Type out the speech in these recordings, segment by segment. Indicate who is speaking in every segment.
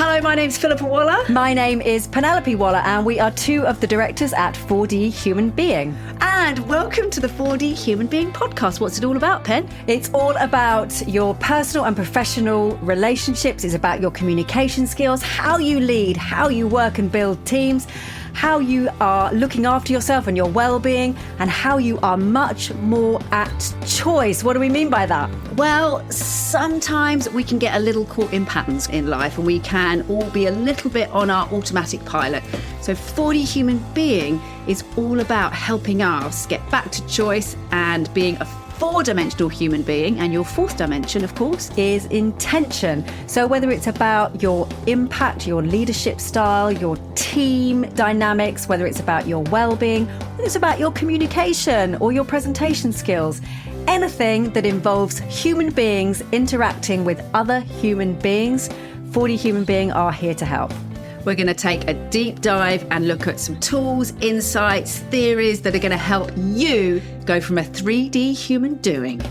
Speaker 1: Hello, my name's Philippa Waller.
Speaker 2: My name is Penelope Waller, and we are two of the directors at 4D Human Being.
Speaker 1: And welcome to the 4D Human Being podcast. What's it all about, Pen?
Speaker 2: It's all about your personal and professional relationships. It's about your communication skills, how you lead, how you work and build teams, how you are looking after yourself and your well-being, and how you are much more at choice. What do we mean by that?
Speaker 1: Well, sometimes we can get a little caught in patterns in life and we can all be a little bit on our automatic pilot. So 4D Human Being is all about helping us get back to choice and being a four-dimensional human being. And your fourth dimension, of course,
Speaker 2: is intention. So whether it's about your impact, your leadership style, your team dynamics, whether it's about your well-being, whether it's about your communication or your presentation skills, anything that involves human beings interacting with other human beings, 4D Human Being are here to help.
Speaker 1: we're going to take a deep dive and look at some tools, insights, theories that are going to help you go from a 3D human doing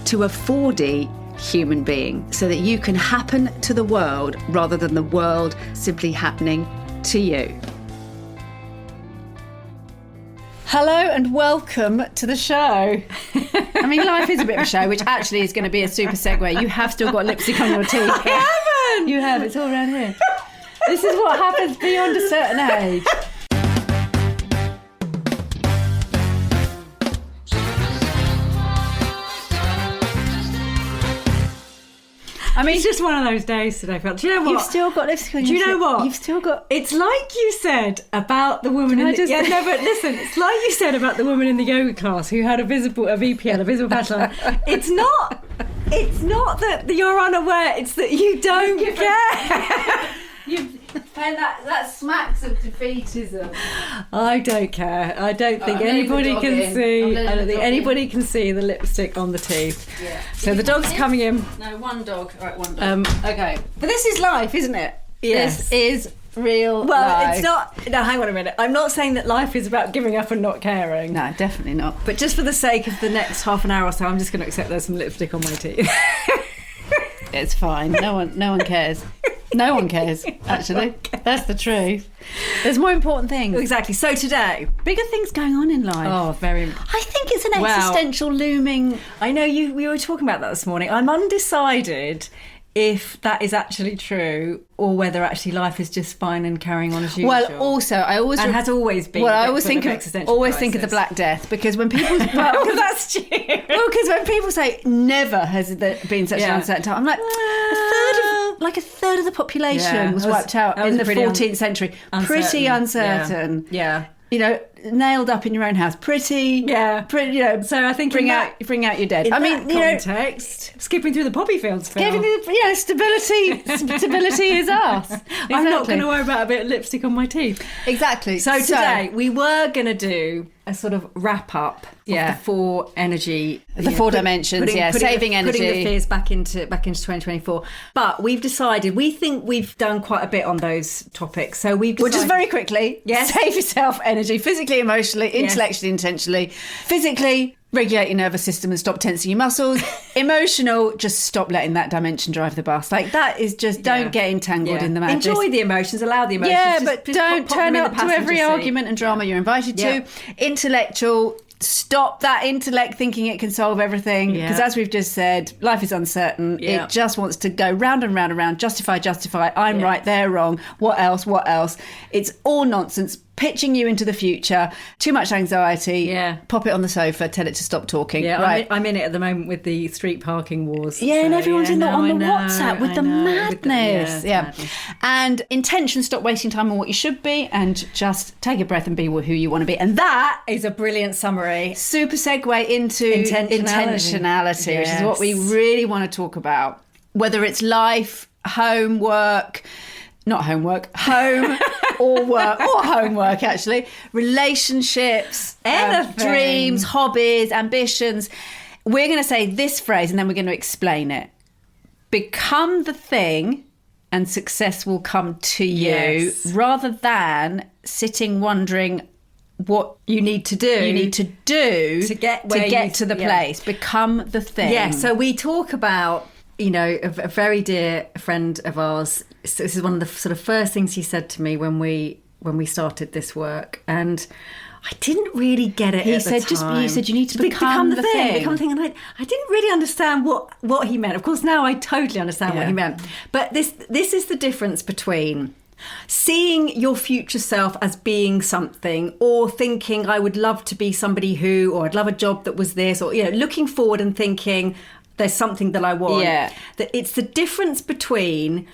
Speaker 1: to a 4D human being so that you can happen to the world rather than the world simply happening to you.
Speaker 2: Hello and welcome to the show.
Speaker 1: I mean, life is a bit of a show, which actually is going to be a super segue. You have still got lipstick on your teeth.
Speaker 2: I haven't!
Speaker 1: You have, it's all around here.
Speaker 2: This is what happens beyond a certain age.
Speaker 3: I mean, it's just one of those days today, Phil. Do you know what?
Speaker 1: You've still got lipstick on your teeth.
Speaker 3: Do you know what?
Speaker 1: You've still got...
Speaker 3: It's like you said about the woman in the... Yeah, no, but listen, it's like you said about the woman in the yoga class who had a VPL, a visible patch line. It's not that you're unaware, it's that you don't care.
Speaker 1: That smacks of defeatism.
Speaker 3: I don't care. I don't think anybody can see. I don't think anybody can see the lipstick on the teeth.
Speaker 1: Yeah.
Speaker 3: So the dog's coming in.
Speaker 1: No, one dog. Right, one dog.
Speaker 3: Okay.
Speaker 1: But this is life, isn't it?
Speaker 3: Yes.
Speaker 1: This is real
Speaker 3: Well,
Speaker 1: life.
Speaker 3: it's not. No, hang on a minute. I'm not saying that life is about giving up and not caring.
Speaker 1: No, definitely not.
Speaker 3: But just for the sake of the next half an hour or so, I'm just going to accept there's some lipstick on my teeth.
Speaker 1: It's fine. No one cares. No one cares, actually. That's the truth. There's more important things.
Speaker 3: Exactly. So today,
Speaker 1: Bigger things going on in life.
Speaker 3: oh, very.
Speaker 1: I think it's an existential looming...
Speaker 3: I know we were talking about that this morning. I'm undecided if that is actually true or whether actually life is just fine and carrying on as usual.
Speaker 1: Well, also, I always...
Speaker 3: and has always been.
Speaker 1: Well, I always think of
Speaker 3: existential
Speaker 1: think of the Black Death, because when people...
Speaker 3: Well, that's true.
Speaker 1: Well, because when people say never has there been such an uncertain time, I'm like, a third of the population was wiped out in the 14th century. Pretty uncertain.
Speaker 3: Yeah.
Speaker 1: You know, nailed up in your own house. Pretty. You know.
Speaker 3: So I think
Speaker 1: bring out your dead.
Speaker 3: In
Speaker 1: I mean,
Speaker 3: that context, skipping through the poppy fields, Phil.
Speaker 1: Stability is us. Exactly.
Speaker 3: I'm not going to worry about a bit of lipstick on my teeth.
Speaker 1: Exactly.
Speaker 3: So today we were going to do a sort of wrap up of the four energy,
Speaker 1: four dimensions. Saving energy,
Speaker 3: putting the fears back into 2024. But we've decided, we think we've done quite a bit on those topics. So we've decided,
Speaker 1: just very quickly, save yourself energy, physically, emotionally, intellectually, intentionally. Physically, regulate your nervous system and stop tensing your muscles. Emotional, just stop letting that dimension drive the bus. Like, that is just, don't get entangled in the madness.
Speaker 3: Enjoy the emotions, allow the emotions.
Speaker 1: Yeah,
Speaker 3: just
Speaker 1: don't
Speaker 3: pop
Speaker 1: turn
Speaker 3: them in
Speaker 1: up
Speaker 3: the
Speaker 1: to every
Speaker 3: passenger seat.
Speaker 1: argument and drama you're invited to. Intellectual, stop that intellect thinking it can solve everything. Because as we've just said, life is uncertain. It just wants to go round and round and round. Justify. I'm right, they're wrong. What else? It's all nonsense. Pitching you into the future, too much anxiety, pop it on the sofa, tell it to stop talking.
Speaker 3: I'm in it at the moment with the street parking wars.
Speaker 1: And everyone's on the WhatsApp with the madness.
Speaker 3: Madness.
Speaker 1: And intention, stop wasting time on what you should be and just take a breath and be who you want to be. And that
Speaker 3: is a brilliant summary.
Speaker 1: Super segue into intentionality, which is what we really want to talk about. Whether it's life, home, work, not homework, home or work, or homework actually, relationships, dreams, hobbies, ambitions. We're going to say this phrase and then we're going to explain it. Become the thing and success will come to you, rather than sitting wondering what
Speaker 3: you need to do
Speaker 1: to get to the place. Become the thing.
Speaker 3: So we talk about,
Speaker 2: a very dear friend of ours, so this is one of the sort of first things he said to me when we started this work, and I didn't really get it. He said you need to become the thing. Become the thing, and I didn't really understand what he meant. Of course, now I totally understand what he meant. But this is the difference between seeing your future self as being something, or thinking I would love to be somebody who, or I'd love a job that was this, or looking forward and thinking there's something that I want. Yeah. That it's the difference between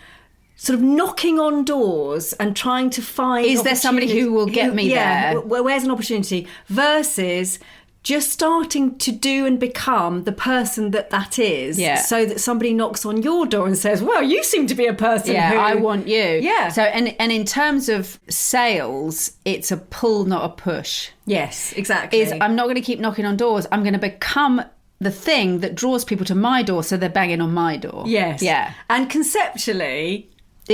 Speaker 2: sort of knocking on doors and trying to find,
Speaker 1: is there somebody who will get me there?
Speaker 2: Where's an opportunity? Versus just starting to do and become the person that is, so that somebody knocks on your door and says, well, you seem to be a person who...
Speaker 1: I want you.
Speaker 2: Yeah.
Speaker 1: So, and in terms of sales, it's a pull, not a push.
Speaker 2: Yes, exactly.
Speaker 1: I'm not going to keep knocking on doors. I'm going to become the thing that draws people to my door, so they're banging on my door.
Speaker 2: Yes. Yeah. And conceptually...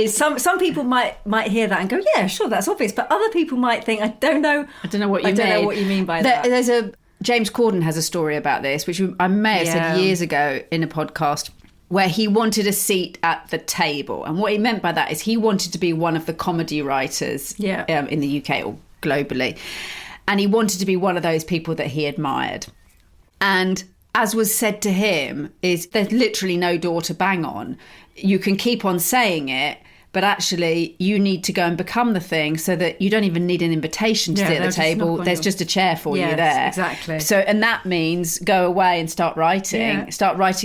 Speaker 2: Some people might hear that and go, yeah, sure, that's obvious. But other people might think, I don't know what you mean by that.
Speaker 1: James Corden has a story about this, which I may have said years ago in a podcast, where he wanted a seat at the table. And what he meant by that is he wanted to be one of the comedy writers in the UK or globally. And he wanted to be one of those people that he admired. And as was said to him, is there's literally no door to bang on. You can keep on saying it, but actually you need to go and become the thing, so that you don't even need an invitation to sit at the table. There's just a chair for you there.
Speaker 2: Exactly.
Speaker 1: So, and that means go away and start writing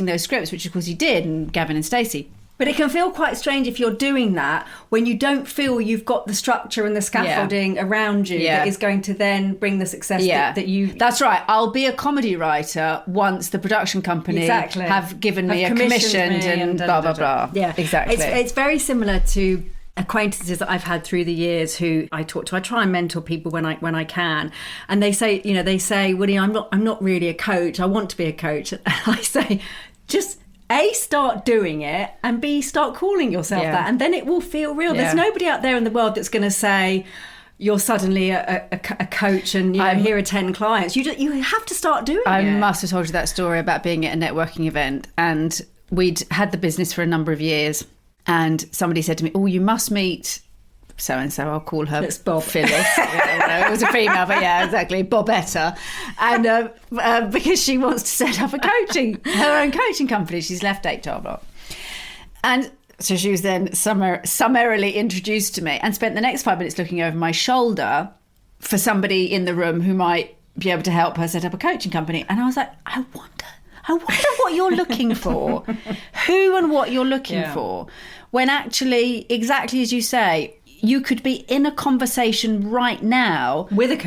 Speaker 1: those scripts, which of course he did, and Gavin and Stacey.
Speaker 2: But it can feel quite strange if you're doing that when you don't feel you've got the structure and the scaffolding around you that is going to then bring the success that you...
Speaker 1: That's right. I'll be a comedy writer once the production company have given me a commission and blah, blah, blah.
Speaker 2: Yeah, exactly. It's very similar to acquaintances that I've had through the years who I talk to. I try and mentor people when I can, and they say, Willie, I'm not really a coach. I want to be a coach. And I say, just... A, start doing it, and B, start calling yourself that, and then it will feel real. There's nobody out there in the world that's going to say you're suddenly a coach and here are 10 clients. You have to start doing it.
Speaker 1: I must have told you that story about being at a networking event, and we'd had the business for a number of years, and somebody said to me, oh, you must meet so-and-so, I'll call her
Speaker 2: Bob.
Speaker 1: Phyllis. It was a female, but yeah, exactly, Bobetta. And because she wants to set up her own coaching company. She's left HR block. And so she was then summarily introduced to me, and spent the next 5 minutes looking over my shoulder for somebody in the room who might be able to help her set up a coaching company. And I was like, I wonder what you're looking for. Who and what you're looking for. When actually, exactly as you say, you could be in a conversation right now
Speaker 2: with a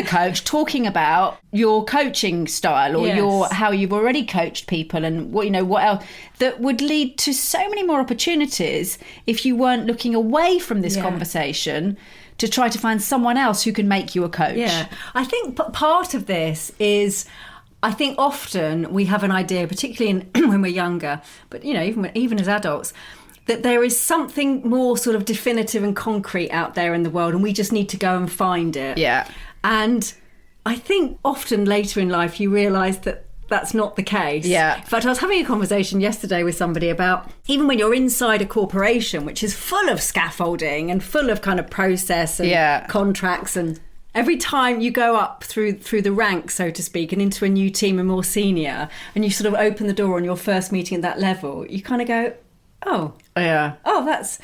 Speaker 2: coach
Speaker 1: talking about your coaching style or how you've already coached people, and what else that would lead to so many more opportunities if you weren't looking away from this conversation to try to find someone else who can make you a coach.
Speaker 2: Yeah, I think part of this is, I think often we have an idea, particularly when we're younger, but even as adults, that there is something more sort of definitive and concrete out there in the world, and we just need to go and find it.
Speaker 1: Yeah.
Speaker 2: And I think often later in life you realise that that's not the case.
Speaker 1: Yeah.
Speaker 2: In fact, I was having a conversation yesterday with somebody about, even when you're inside a corporation, which is full of scaffolding and full of kind of process and contracts, and every time you go up through the ranks, so to speak, and into a new team and more senior, and you sort of open the door on your first meeting at that level, you kind of go, that's...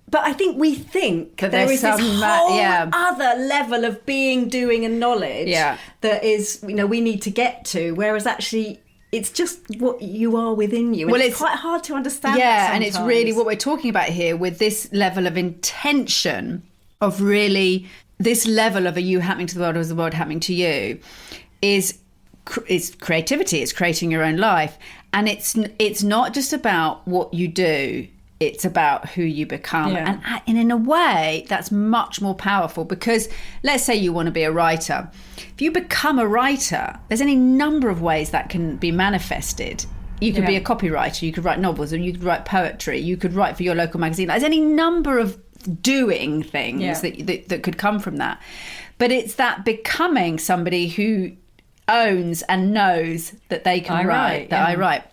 Speaker 2: But I think we think that there is this whole other level of being, doing and knowledge that is, we need to get to, whereas actually it's just what you are within you. And it's quite hard to understand that
Speaker 1: and it's really what we're talking about here with this level of intention of really, this level of, are you happening to the world or is the world happening to you, is creativity. It's creating your own life. And it's not just about what you do, it's about who you become. And in a way, that's much more powerful, because let's say you want to be a writer. If you become a writer, there's any number of ways that can be manifested. You could be a copywriter, you could write novels, or you could write poetry, you could write for your local magazine. There's any number of doing things that could come from that. But it's that becoming somebody who owns and knows that they can write, I write.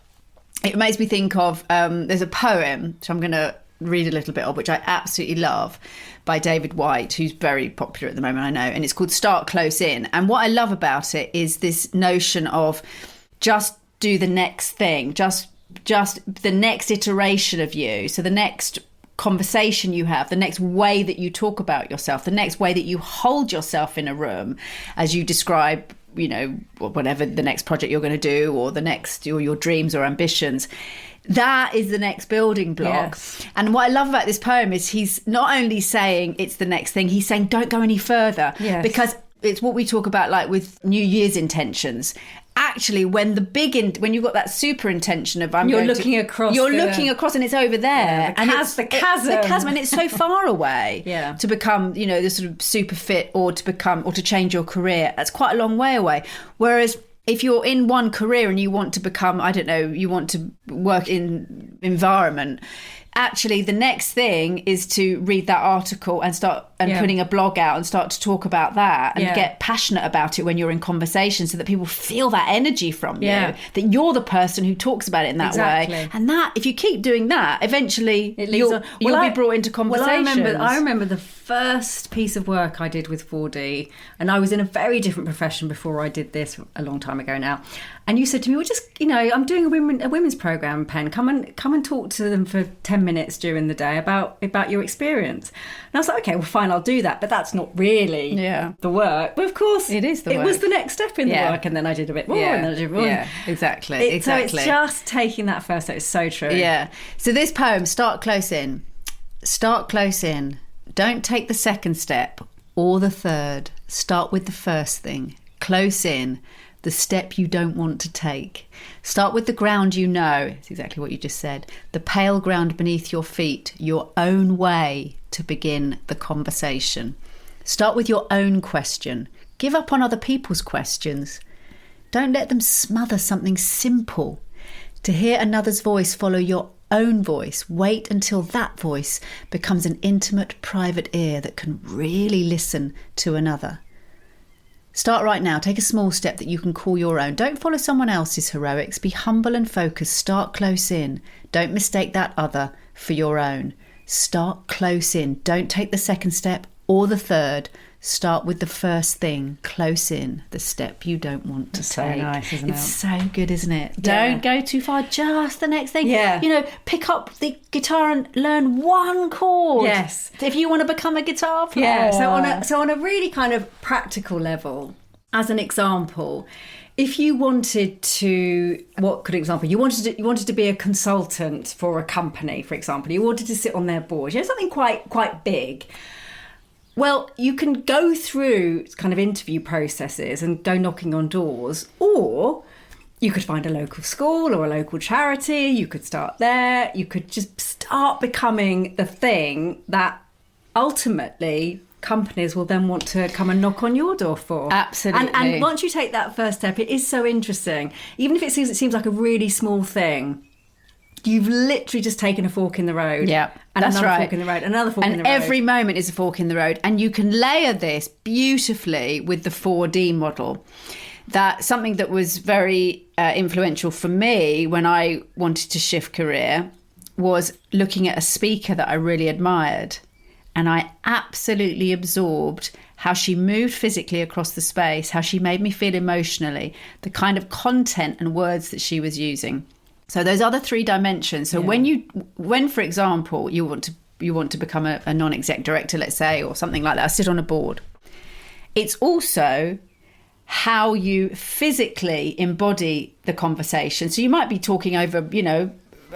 Speaker 1: it makes me think of, there's a poem, which I'm going to read a little bit of, which I absolutely love, by David White, who's very popular at the moment, I know, and it's called Start Close In. And what I love about it is this notion of just do the next thing, just the next iteration of you. So the next conversation you have, the next way that you talk about yourself, the next way that you hold yourself in a room as you describe, you know, whatever the next project you're going to do, or your dreams or ambitions. That is the next building block.
Speaker 3: Yes.
Speaker 1: And what I love about this poem is he's not only saying it's the next thing, he's saying don't go any further.
Speaker 3: Yes.
Speaker 1: Because it's what we talk about, like with New Year's intentions. Actually, when you've got that super intention of
Speaker 3: you're looking across
Speaker 1: and it's over there,
Speaker 3: and
Speaker 1: it's
Speaker 3: the chasm,
Speaker 1: and it's so far away.
Speaker 3: Yeah.
Speaker 1: To become, you know, the sort of super fit, or to change your career, that's quite a long way away. Whereas if you're in one career and you want to become, I don't know, you want to work in environment, actually the next thing is to read that article and start putting a blog out and start to talk about that and get passionate about it when you're in conversation, so that people feel that energy from you, that you're the person who talks about it in that way. And that, if you keep doing that, eventually you'll be brought into conversations.
Speaker 3: Well, I remember the first piece of work I did with 4D, and I was in a very different profession before I did this a long time ago now. And you said to me, well, just, you know, I'm doing a women's program, Pen. Come and talk to them for 10 minutes during the day about your experience. And I was like, okay, well, fine, I'll do that. But that's not really the work. But of course,
Speaker 1: it is the work.
Speaker 3: It was the next step in the work. And then I did a bit more, and then I did more.
Speaker 1: Yeah, exactly.
Speaker 3: So it's just taking that first step. It's so true.
Speaker 1: Yeah. So this poem, Start Close In. Start close in. Don't take the second step or the third. Start with the first thing. Close in. The step you don't want to take. Start with the ground you know. It's exactly what you just said. The pale ground beneath your feet. Your own way to begin the conversation. Start with your own question. Give up on other people's questions. Don't let them smother something simple. To hear another's voice, follow your own voice. Wait until that voice becomes an intimate, private ear that can really listen to another. Start right now. Take a small step that you can call your own. Don't follow someone else's heroics. Be humble and focused. Start close in. Don't mistake that other for your own. Start close in. Don't take the second step or the third. Start with the first thing, close in, the step you don't want to take.
Speaker 3: So nice, isn't it?
Speaker 1: It's so good, isn't it?
Speaker 3: Yeah.
Speaker 1: Don't go too far, just the next thing.
Speaker 3: Yeah.
Speaker 1: You know, pick up the guitar and learn one chord.
Speaker 3: Yes.
Speaker 1: If you want to become a guitar player.
Speaker 3: Yeah. So on a really kind of practical level, as an example, if you wanted to, you wanted to be a consultant for a company, for example, you wanted to sit on their board, something quite big. Well, you can go through kind of interview processes and go knocking on doors, or you could find a local school or a local charity. You could start there. You could just start becoming the thing that ultimately companies will then want to come and knock on your door for.
Speaker 1: Absolutely.
Speaker 3: And once you take that first step, it is so interesting. Even if it seems like a really small thing, you've literally just taken a fork in the road.
Speaker 1: Yeah,
Speaker 3: and
Speaker 1: that's
Speaker 3: another
Speaker 1: right.
Speaker 3: fork in the road, another fork in the road.
Speaker 1: And every moment is a fork in the road. And you can layer this beautifully with the 4D model. That's something that was very influential for me when I wanted to shift career, was looking at a speaker that I really admired. And I absolutely absorbed how she moved physically across the space, how she made me feel emotionally, the kind of content and words that she was using. So those other three dimensions. So when, for example, you want to become a non-exec director, let's say, or something like that, sit on a board. It's also how you physically embody the conversation. So you might be talking over,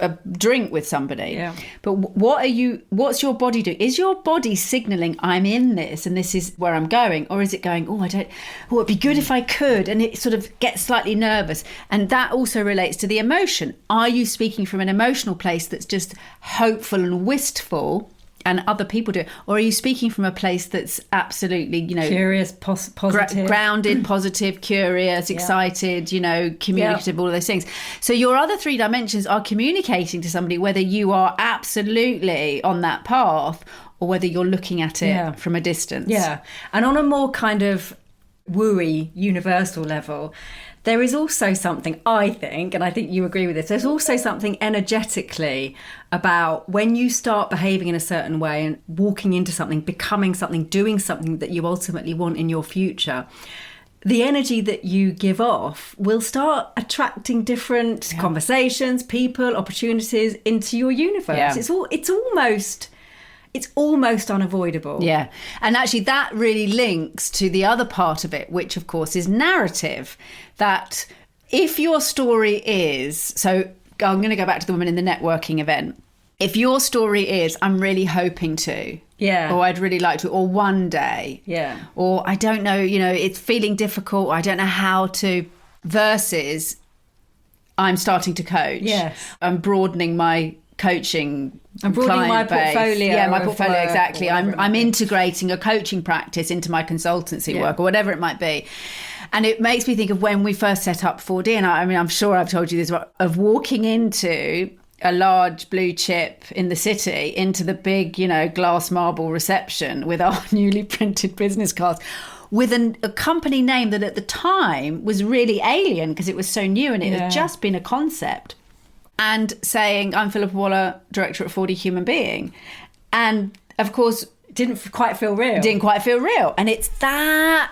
Speaker 1: a drink with somebody.
Speaker 3: Yeah.
Speaker 1: But what's your body doing? Is your body signaling I'm in this and this is where I'm going? Or is it going, it'd be good if I could? And it sort of gets slightly nervous. And that also relates to the emotion. Are you speaking from an emotional place that's just hopeful and wistful, and other people do it? Or are you speaking from a place that's absolutely,
Speaker 3: curious, positive,
Speaker 1: grounded, positive, curious, excited, communicative, all of those things. So your other three dimensions are communicating to somebody whether you are absolutely on that path or whether you're looking at it from a distance.
Speaker 3: Yeah. And on a more kind of wooey, universal level,
Speaker 2: there is also something, I think, and I think you agree with this, there's also something energetically about when you start behaving in a certain way and walking into something, becoming something, doing something that you ultimately want in your future. The energy that you give off will start attracting different conversations, people, opportunities into your universe. Yeah. It's almost unavoidable.
Speaker 1: Yeah. And actually that really links to the other part of it, which of course is narrative. That if your story is, so I'm going to go back to the woman in the networking event. If your story is, I'm really hoping to, or I'd really like to, or one day, or I don't know, it's feeling difficult, or I don't know how to, versus I'm starting to coach.
Speaker 2: Yes.
Speaker 1: I'm broadening my coaching.
Speaker 2: I'm broadening my portfolio.
Speaker 1: Yeah, my portfolio, exactly. I'm integrating a coaching practice into my consultancy work, or whatever it might be. And it makes me think of when we first set up 4D, and I mean, I'm sure I've told you this, of walking into a large blue chip in the city, into the big, glass marble reception with our newly printed business cards, with a company name that at the time was really alien because it was so new and it had just been a concept. And saying, I'm Philippa Waller, director at 4D Human Being. And of course,
Speaker 2: didn't quite feel real.
Speaker 1: And it's that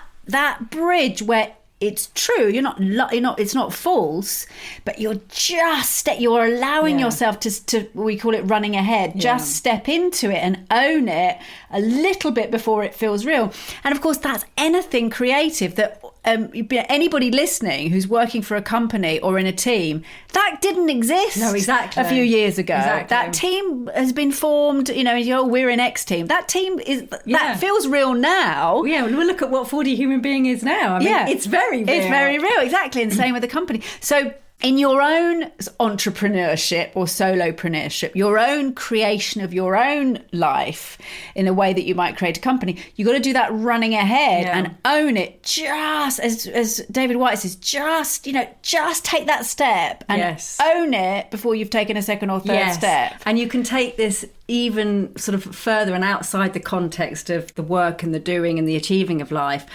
Speaker 1: bridge where it's true. It's not false, but you're allowing yourself to, we call it running ahead, just step into it and own it a little bit before it feels real. And of course, that's anything creative that anybody listening who's working for a company or in a team, that didn't exist a few years ago. Exactly. That team has been formed, we're in X team. That team that feels real now.
Speaker 2: Yeah, well, look at what 4D Human Being is now. I mean, it's very real.
Speaker 1: It's very real, exactly. And same with the company. So in your own entrepreneurship or solopreneurship, your own creation of your own life in a way that you might create a company, you've got to do that running ahead and own it. Just as David White says, just take that step and own it before you've taken a second or third step.
Speaker 2: And you can take this even sort of further and outside the context of the work and the doing and the achieving of life.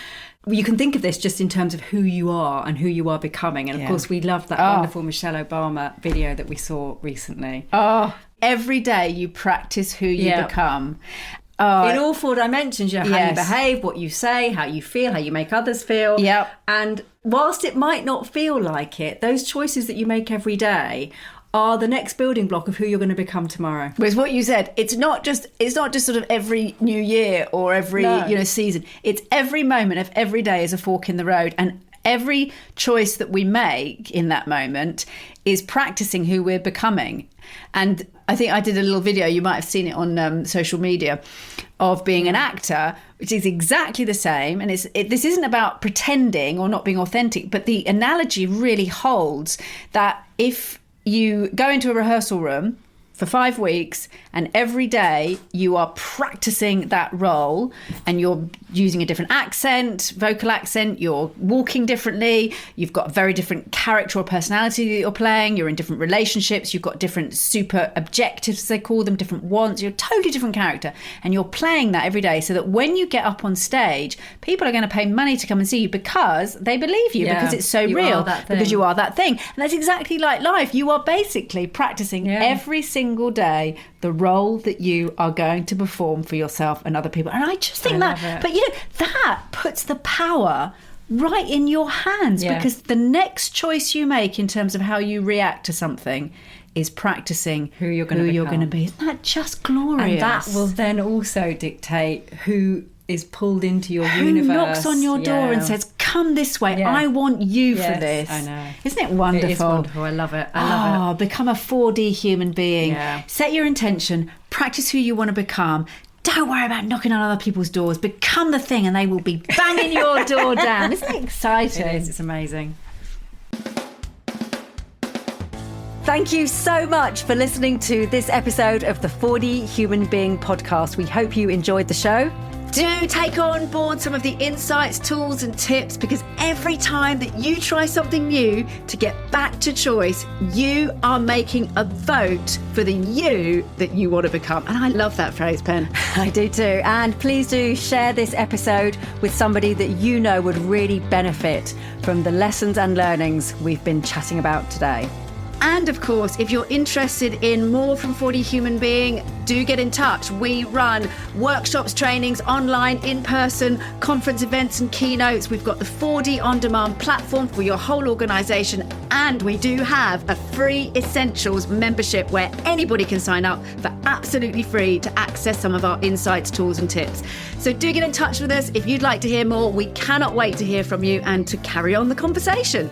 Speaker 2: You can think of this just in terms of who you are and who you are becoming. And of course, we love that wonderful Michelle Obama video that we saw recently.
Speaker 1: Every day you practice who you become.
Speaker 2: In all 4 dimensions, how you behave, what you say, how you feel, how you make others feel.
Speaker 1: Yep.
Speaker 2: And whilst it might not feel like it, those choices that you make every day are the next building block of who you're going to become tomorrow.
Speaker 1: With what you said, it's not just sort of every new year or every season. It's every moment of every day is a fork in the road, and every choice that we make in that moment is practicing who we're becoming. And I think I did a little video, you might have seen it on social media, of being an actor, which is exactly the same. And this isn't about pretending or not being authentic, but the analogy really holds that if you go into a rehearsal room for 5 weeks and every day you are practicing that role and you're using a different accent, vocal accent, you're walking differently, you've got a very different character or personality that you're playing, you're in different relationships, you've got different super objectives, they call them, different wants, you're a totally different character, and you're playing that every day so that when you get up on stage, people are going to pay money to come and see you because they believe you, because it's so real, because you are that thing. And that's exactly like life. You are basically practicing every single day the role that you are going to perform for yourself and other people. And I just think but that puts the power right in your hands, because the next choice you make in terms of how you react to something is practicing who you're going to be. Isn't that just glorious?
Speaker 2: And that will then also dictate who is pulled into your universe.
Speaker 1: Who knocks on your door and says, come this way, I want you for this.
Speaker 2: I know.
Speaker 1: Isn't it wonderful?
Speaker 2: It is wonderful. I love it. I love it.
Speaker 1: Become a 4D human being. Set your intention, practice who you want to become. Don't worry about knocking on other people's doors. Become the thing and they will be banging your door down. Isn't it exciting?
Speaker 2: It is. It's amazing. Thank you so much for listening to this episode of the 4D Human Being podcast. We hope you enjoyed the show.
Speaker 1: Do take on board some of the insights, tools and tips, because every time that you try something new to get back to choice, you are making a vote for the you that you want to become. And I love that phrase, Pen.
Speaker 2: I do too. And please do share this episode with somebody that you know would really benefit from the lessons and learnings we've been chatting about today.
Speaker 1: And of course, if you're interested in more from 4D Human Being, do get in touch. We run workshops, trainings, online, in-person, conference events and keynotes. We've got the 4D OnDemand platform for your whole organisation. And we do have a free Essentials membership where anybody can sign up for absolutely free to access some of our insights, tools and tips. So do get in touch with us if you'd like to hear more. We cannot wait to hear from you and to carry on the conversation.